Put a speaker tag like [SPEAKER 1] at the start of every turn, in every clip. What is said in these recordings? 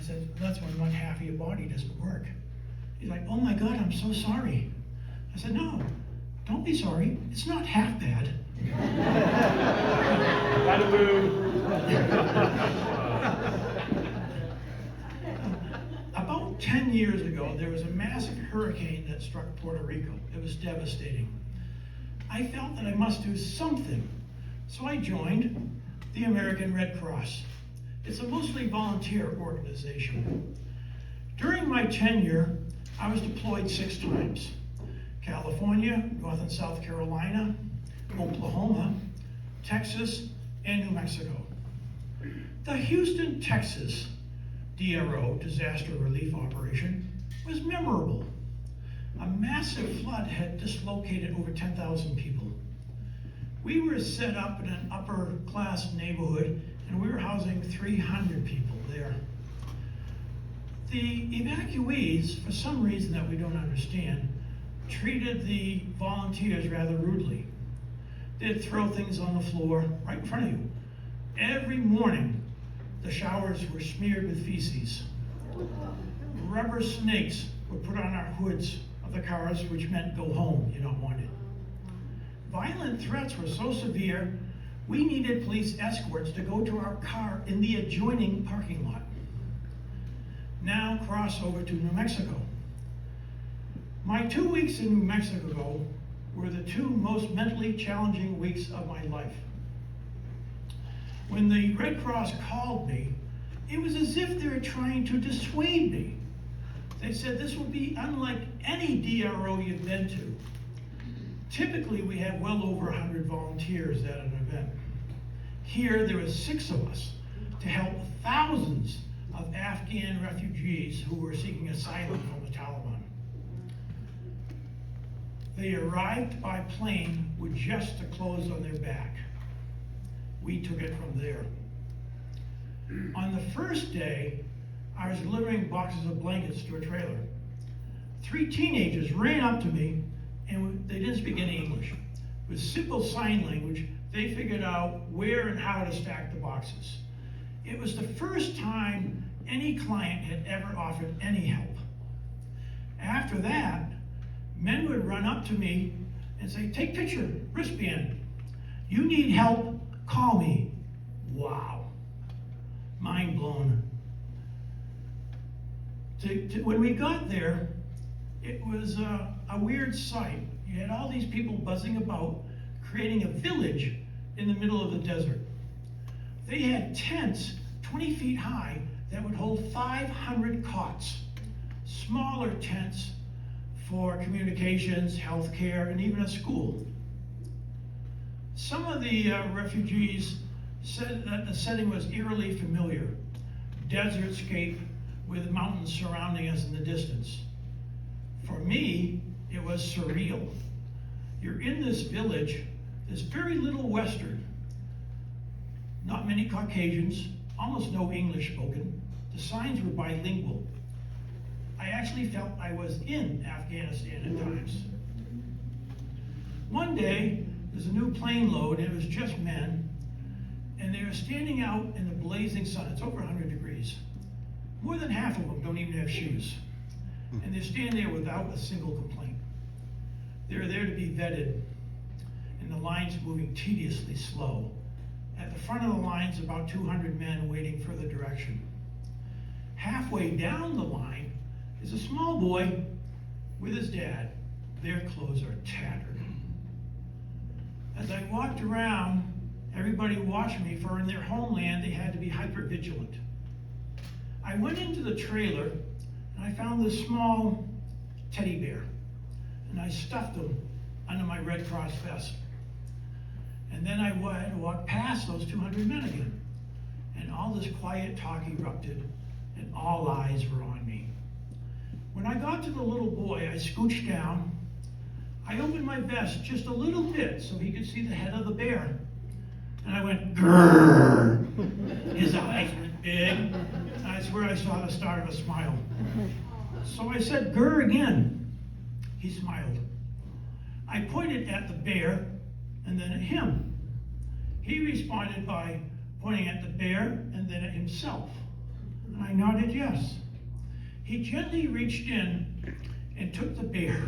[SPEAKER 1] said, that's when one half of your body doesn't work. He's like, oh my God, I'm so sorry. I said, no, don't be sorry. It's not half bad. About 10 years ago, there was a massive hurricane that struck Puerto Rico. It was devastating. I felt that I must do something, so I joined the American Red Cross. It's a mostly volunteer organization. During my tenure, I was deployed 6 times. California, North and South Carolina, Oklahoma, Texas, and New Mexico. The Houston, Texas DRO, Disaster Relief Operation, was memorable. A massive flood had dislocated over 10,000 people. We were set up in an upper class neighborhood and we were housing 300 people there. The evacuees, for some reason that we don't understand, treated the volunteers rather rudely. They'd throw things on the floor right in front of you. Every morning, the showers were smeared with feces. Rubber snakes were put on our hoods of the cars, which meant go home, you're not wanted. Violent threats were so severe, we needed police escorts to go to our car in the adjoining parking lot. Now cross over to New Mexico. My 2 weeks in New Mexico were the 2 most mentally challenging weeks of my life. When the Red Cross called me, it was as if they were trying to dissuade me. They said, this will be unlike any DRO you've been to. Typically, we have well over 100 volunteers at an event. Here, there were 6 of us to help thousands of Afghan refugees who were seeking asylum from the Taliban. They arrived by plane with just the clothes on their back. We took it from there. On the first day, I was delivering boxes of blankets to a trailer. 3 teenagers ran up to me, and they didn't speak any English. With simple sign language, they figured out where and how to stack the boxes. It was the first time any client had ever offered any help. After that, men would run up to me and say, take picture, wristband. You need help, call me. Wow, mind blown. When we got there, it was a weird sight. You had all these people buzzing about, creating a village in the middle of the desert. They had tents 20 feet high that would hold 500 cots, smaller tents for communications, healthcare, and even a school. Some of the refugees said that the setting was eerily familiar. Desertscape with mountains surrounding us in the distance. For me, it was surreal. You're in this village, there's very little Western, not many Caucasians, almost no English spoken. The signs were bilingual. I actually felt I was in Afghanistan at times. One day, there's a new plane load, and it was just men, and they were standing out in the blazing sun. It's over 100 degrees. More than half of them don't even have shoes. And they stand there without a single complaint. They're there to be vetted, and the line's moving tediously slow. At the front of the line's about 200 men waiting for the direction. Halfway down the line is a small boy with his dad. Their clothes are tattered. As I walked around, everybody watched me, for in their homeland they had to be hyper vigilant. I went into the trailer and I found this small teddy bear, and I stuffed him under my Red Cross vest. And then I had to walk past those 200 men again, and all this quiet talk erupted, and all eyes were on me. When I got to the little boy, I scooched down. I opened my vest just a little bit so he could see the head of the bear. And I went, grrr. His eyes went big, and I swear I saw the start of a smile. So I said, grrr again. He smiled. I pointed at the bear and then at him. He responded by pointing at the bear and then at himself. And And I nodded yes. He gently reached in and took the bear.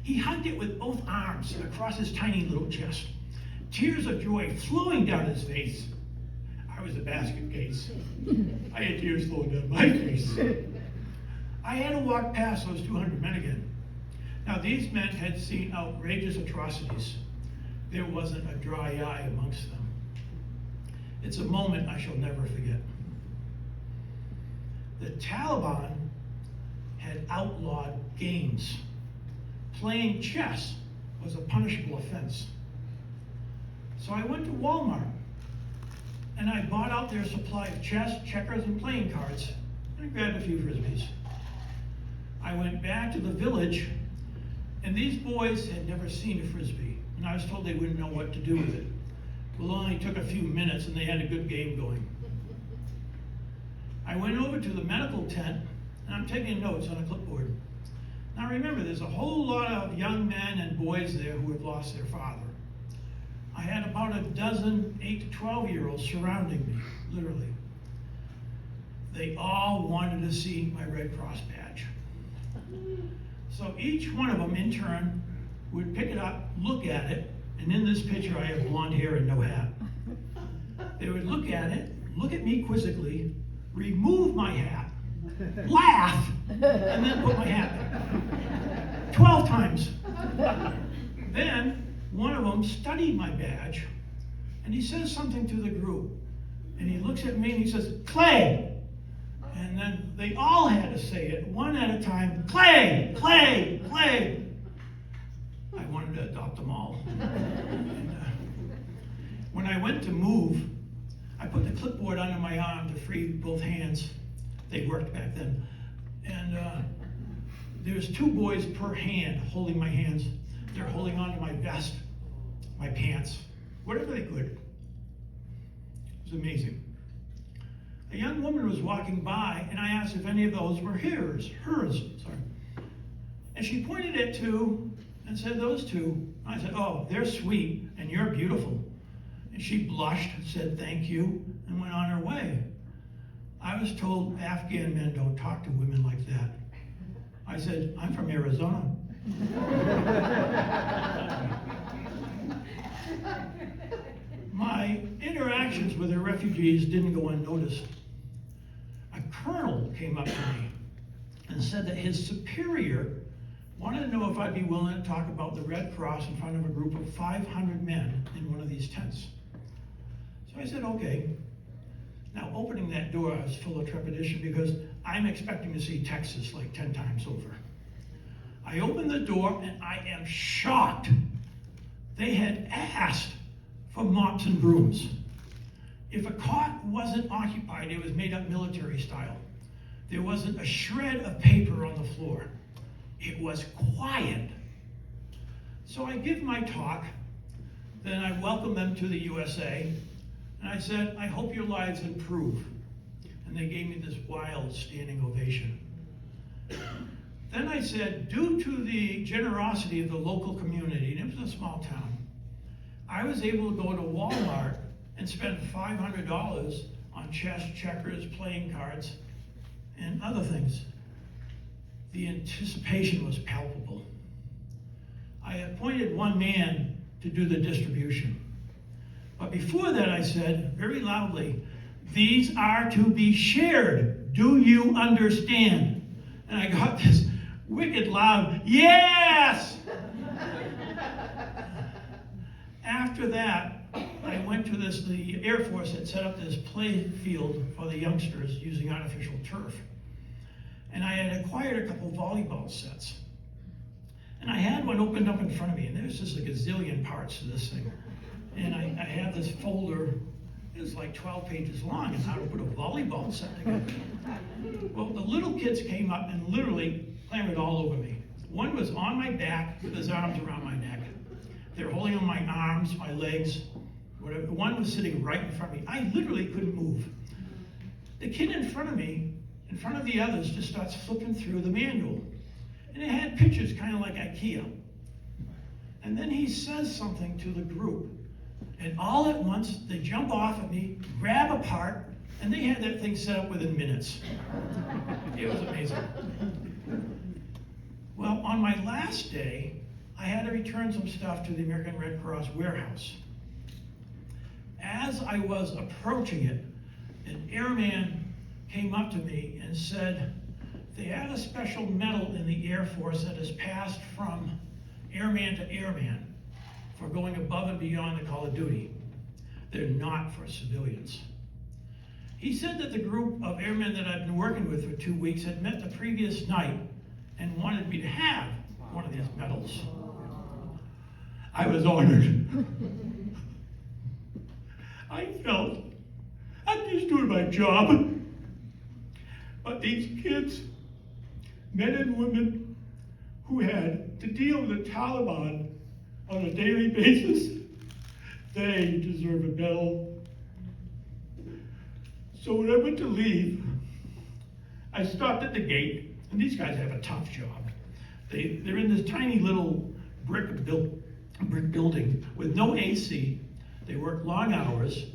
[SPEAKER 1] He hugged it with both arms across his tiny little chest, tears of joy flowing down his face. I was a basket case. I had tears flowing down my face. I had to walk past those 200 men again. Now, these men had seen outrageous atrocities. There wasn't a dry eye amongst them. It's a moment I shall never forget. The Taliban had outlawed games. Playing chess was a punishable offense. So I went to Walmart and I bought out their supply of chess, checkers, and playing cards, and I grabbed a few frisbees. I went back to the village, and these boys had never seen a frisbee, and I was told they wouldn't know what to do with it. Well, it only took a few minutes, and they had a good game going. I went over to the medical tent, and I'm taking notes on a clipboard. Now remember, there's a whole lot of young men and boys there who have lost their father. I had about a dozen 8 to 12-year-olds surrounding me, literally. They all wanted to see my Red Cross badge. So each one of them, in turn, would pick it up, look at it, and in this picture I have blonde hair and no hat. They would look at it, look at me quizzically, remove my hat, laugh, and then put my hat back. 12 times. Then one of them studied my badge, and he says something to the group. And he looks at me and he says, "Clay!" And then they all had to say it, one at a time, "Clay! Clay! Clay!" I wanted to adopt them all. And, when I went to move, I put the clipboard under my arm to free both hands. They worked back then. And there was 2 boys per hand holding my hands. They're holding on to my vest, my pants, whatever they could. It was amazing. A young woman was walking by, and I asked if any of those were hers. And she pointed at 2 and said, "Those 2. I said, "Oh, they're sweet, and you're beautiful." And she blushed, said thank you, and went on her way. I was told Afghan men don't talk to women like that. I said, "I'm from Arizona." My interactions with the refugees didn't go unnoticed. A colonel came up to me and said that his superior wanted to know if I'd be willing to talk about the Red Cross in front of a group of 500 men in one of these tents. So I said, okay. Now, opening that door, I was full of trepidation because I'm expecting to see Texas like 10 times over. I opened the door and I am shocked. They had asked for mops and brooms. If a cot wasn't occupied, it was made up military style. There wasn't a shred of paper on the floor. It was quiet. So I give my talk, then I welcome them to the USA, and I said, "I hope your lives improve." And they gave me this wild standing ovation. Then I said, due to the generosity of the local community, and it was a small town, I was able to go to Walmart and spend $500 on chess, checkers, playing cards, and other things. The anticipation was palpable. I appointed one man to do the distribution. But before that I said, very loudly, "These are to be shared. Do you understand?" And I got this wicked loud, "Yes!" After that, I went to the Air Force had set up this play field for the youngsters using artificial turf. And I had acquired a couple volleyball sets. And I had one opened up in front of me, and there's just a gazillion parts to this thing. And I had this folder, it was like 12 pages long, on how to put a volleyball set together. Well, the little kids came up and literally clambered all over me. One was on my back with his arms around my neck. They were holding on my arms, my legs, whatever. One was sitting right in front of me. I literally couldn't move. The kid in front of me, in front of the others, just starts flipping through the manual. And it had pictures kind of like IKEA. And then he says something to the group. And all at once, they jump off at me, grab a part, And they had that thing set up within minutes. It was amazing. Well, on my last day, I had to return some stuff to the American Red Cross warehouse. As I was approaching it, an airman came up to me and said, they have a special medal in the Air Force that is passed from airman to airman for going above and beyond the call of duty. They're not for civilians. He said that the group of airmen that I'd been working with for 2 weeks had met the previous night and wanted me to have one of these medals. I was honored. I felt I'm just doing my job. But these kids, men and women who had to deal with the Taliban on a daily basis, they deserve a medal. So when I went to leave, I stopped at the gate, and these guys have a tough job. They're in this tiny little brick building with no AC. They work long hours.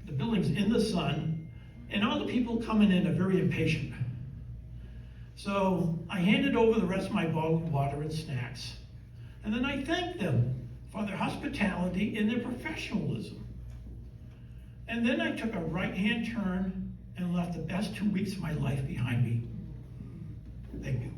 [SPEAKER 1] The building's in the sun, and all the people coming in are very impatient. So I handed over the rest of my bottled water and snacks, and then I thanked them for their hospitality and their professionalism. And then I took a right-hand turn and left the best 2 weeks of my life behind me. Thank you.